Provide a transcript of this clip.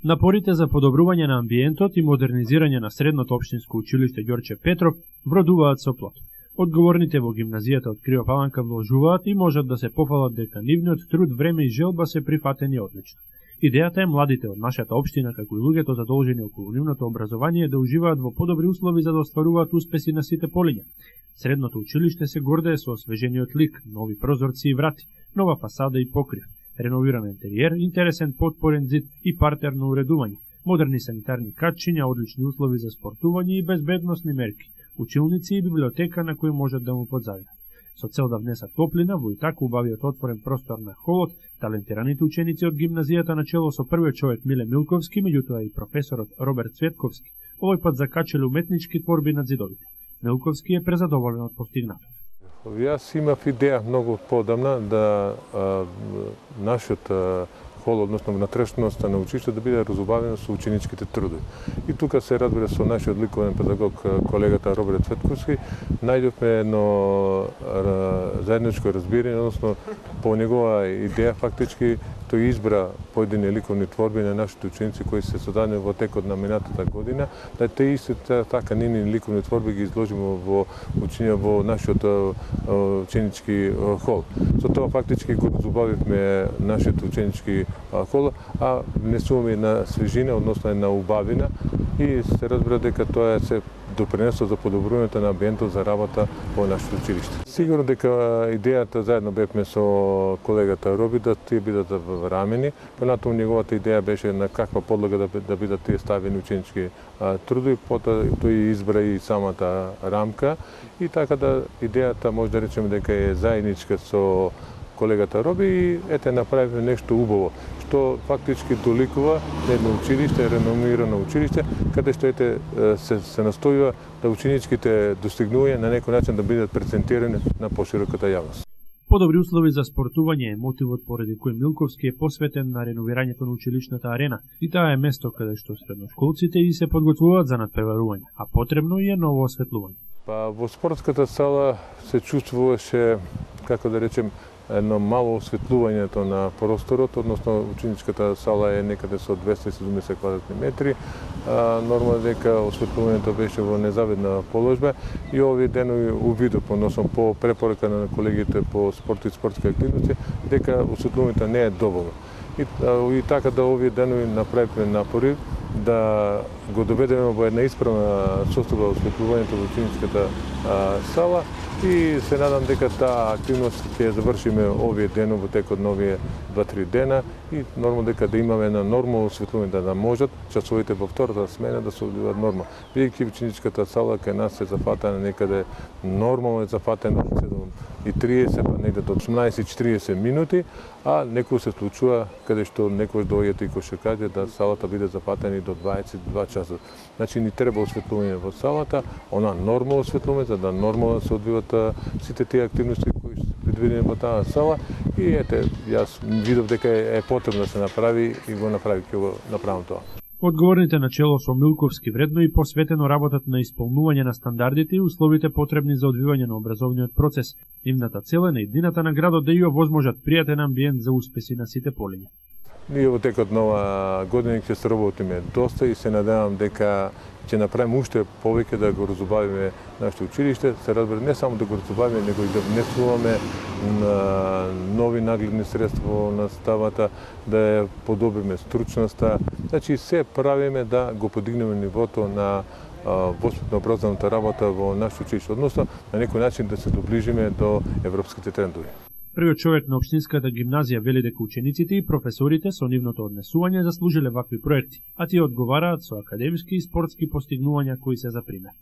Напорите за подобрување на амбиентот и модернизирање на средното општинско училиште Ѓорче Петров вродуваат со плод. Одговорните во гимназијата од Крива Паланка вложуваат и можат да се пофалат дека нивниот труд, време и желба се прифатени одлично. Идејата е младите од нашата општина, како и луѓето задолжени околу нивното образование, да уживаат во подобри услови за да остваруваат успеси на сите полиња. Средното училиште се гордее со освежениот лик, нови прозорци и врати, нова фасада и покрив, реновиран интериер, интересен подпорен зид и партерно уредување, модерни санитарни катчиња, одлични услови за спортување и безбедносни мерки, училници и библиотека на кои можат да му подзавидат. Со цел да внесат топлина во и така убавиот отворен простор на холот, талентираните ученици од гимназијата на чело со првиот човек Миле Милковски, меѓутоа и професорот Роберт Цветковски, овој пат закачале уметнички творби над зидовите. Милковски е презадоволен од постигнатото. Јас имав идеја многу подамна да нашиот хол, односно внатрешноста на училиште да биде разубавено со ученичките трудови. И тука се разбира со нашиот ликовен педагог колегата Роберт Цветковски, најдовме едно заедничко разбирање, односно по негова идеја фактички тој избра поедини ликовни творби на нашите ученици кои се создадени во текот на минатата година, да те исти така нивни ликовни творби ги изложиме во нашиот ученички хол. Со тоа фактички го разубавивме нашиот ученички хол, а внесуваме на свежина, односно на убавина и се разбира дека тоа се допринесува за подобрувањето на амбиентот за работа во нашето училиште. Сигурно дека идејата заедно бевме со колегата Роби да тие бидат врамени, понатаму неговата идеја беше на каква подлога да бидат тие ставени ученички трудови, потоа тој избра и самата рамка и така да идејата може да речеме дека е заедничка со колегата Роби и ете направивме нешто убаво, што фактички доликува едно училиште, реномирано училиште, каде што се настојува да ученичките достигнувања на некој начин да бидат презентирани на пошироката јавност. Подобри услови за спортување е мотивот поради кој Милковски е посветен на реновирањето на училишната арена. И таа е место каде што средношколците и се подготвуваат за надпреварување, а потребно и е ново осветлување. Во спортската сала се чувствуваше, како да речем, едно мало осветлувањето на просторот, односно ученичката сала е некаде со 270 квадратни метри. Нормално дека осветлувањето беше во незавидна положба и овие денови увидов, односно по препорака на колегите по спорт и спортски активности, дека осветлувањето не е доволно. И така да овие денови направивме напори да го доведеме во една исправна состојба осветлувањето во ученичката сала и се надам дека таа активност ќе завршиме овие денови во текот на овие 2-3 дена и нормално дека да имаме една нормално осветлување да можат часовите во втората смена да се одвиваат нормално. Бидејќи ученичката сала кај нас е зафатена некаде нормално е зафатена од 7:30 па негде до 18:40 минути, а некој се случува каде што некој доаѓате и кошаркаѓа да салата биде зафатена и до 22 часа. Значи ни треба осветлување во салата, она нормално осветлување за да нормално се одвиваат сите тие активности кои се предвидени во таа сала и ете јас видов дека е потребно да се направи и го направи, ќе го направам тоа. Одговорните на чело со Милковски вредно и посветено работат на исполнување на стандардите и условите потребни за одвивање на образовниот процес. Нивната цел е на иднината на градот да ја овозможат пријатен амбиент за успеси на сите полиња. Ние во текот на ова година ќе сработиме доста и се надевам дека ќе направиме уште повеќе да го разубавиме нашето училиште, се разбира не само да го разубавиме, него и да внесуваме нови нагледни средства во наставата, да ја подобриме стручноста. Значи се правиме да го подигнеме нивото на воспитно-образовната работа во нашето училиште, односно на некој начин да се доближиме до европските трендови. Првиот човек на општинската гимназија вели дека учениците и професорите со нивното однесување заслужиле вакви проекти, а тие одговараат со академски и спортски постигнувања кои се за пример.